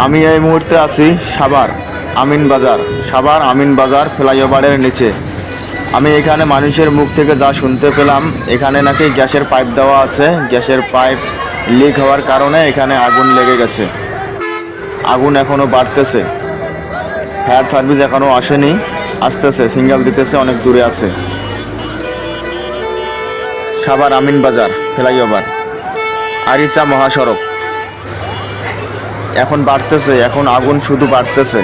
আমি এই মুহূর্তে আছি সাভার আমিন বাজার ফ্লাইওভারের নিচে। আমি এখানে মানুষের মুখ থেকে যা শুনতে পেলাম, এখানে নাকি গ্যাসের পাইপ দেওয়া আছে, গ্যাসের পাইপ লিক হওয়ার কারণে এখানে আগুন লেগে গেছে। আগুন এখনও বাড়তেছে, ফায়ার সার্ভিস এখনও আসেনি, আসতেছে, সিগন্যাল দিতেছে, অনেক দূরে আছে। সাভার আমিন বাজার ফ্লাইওভার আরিচা মহাসড়ক। এখন বাড়তেছে, এখন আগুন শুধু বাড়তেছে।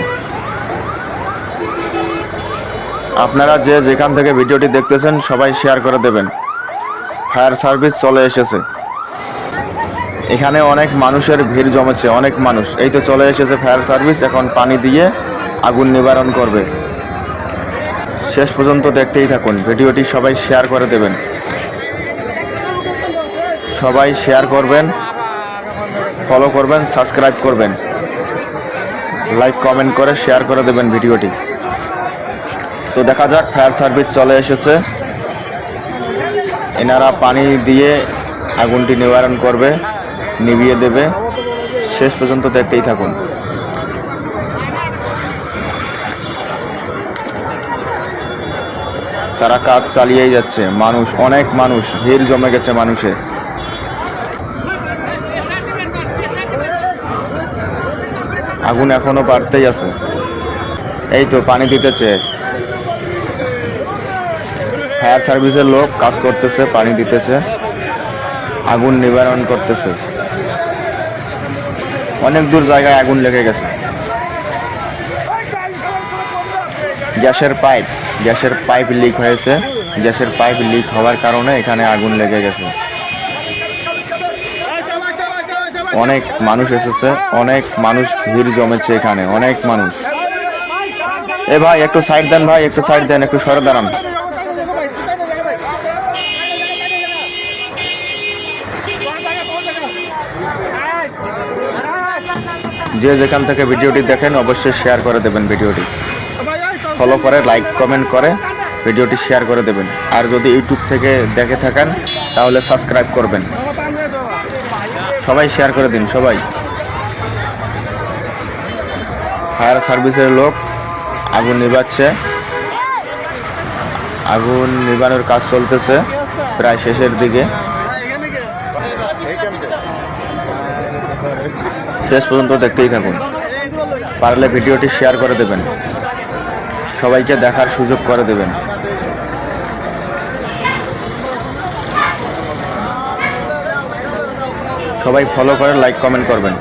আপনারা যে যেখান থেকে ভিডিওটি দেখতেছেন সবাই শেয়ার করে দেবেন। ফায়ার সার্ভিস চলে এসেছে। এখানে অনেক মানুষের ভিড় জমেছে, অনেক মানুষ। এই তো চলে এসেছে ফায়ার সার্ভিস, এখন পানি দিয়ে আগুন নিবারণ করবে। শেষ পর্যন্ত দেখতেই থাকুন ভিডিওটি, সবাই শেয়ার করে দেবেন। সবাই শেয়ার করবেন, ফলো করবেন, সাবস্ক্রাইব করবেন, লাইক কমেন্ট করে শেয়ার করে দেবেন ভিডিওটি। তো দেখা যাক, ফায়ার সার্ভিস চলে এসেছে। এনারা পানি দিয়ে আগুনটি নিবারণ করবে, নিভিয়ে দেবে। শেষ পর্যন্ত দেখতেই থাকুন। তারা কাজ চালিয়েই যাচ্ছে। মানুষ, অনেক মানুষ, ভিড় জমে গেছে মানুষের। আগুন এখনো বাড়তেই আছে। এই তো পানি দিতেছে, ফায়ার সার্ভিসের লোক কাজ করতেছে, পানি দিতেছে, আগুন নিবারণ করতেছে। অনেক দূর জায়গায় আগুন লেগে গেছে। গ্যাসের পাইপ লিক হয়েছে। গ্যাসের পাইপ লিক হওয়ার কারণে এখানে আগুন লেগে গেছে। অনেক মানুষ এসেছে, অনেক মানুষ, ভিড় জমেছে এখানে, অনেক মানুষ। এ ভাই একটু সাইড দেন, ভাই একটু সাইড দেন, একটু সরে দাঁড়ান। যে যেখান থেকে ভিডিওটি দেখেন অবশ্যই শেয়ার করে দেবেন ভিডিওটি, ফলো করে, লাইক কমেন্ট করে ভিডিওটি শেয়ার করে দেবেন। আর যদি ইউটিউব থেকে দেখে থাকেন তাহলে সাবস্ক্রাইব করবেন। সবাই শেয়ার করে দিন, সবাই। ফায়ার সার্ভিসের লোক আগুন নিভাচ্ছে, আগুন নিভানোর কাজ চলতেছে, প্রায় শেষের দিকে। শেষ পর্যন্ত দেখতেই থাকুন। পারলে ভিডিওটি শেয়ার করে দেবেন, সবাইকে দেখার সুযোগ করে দেবেন। সবাই ফলো করে, লাইক কমেন্ট করবেন।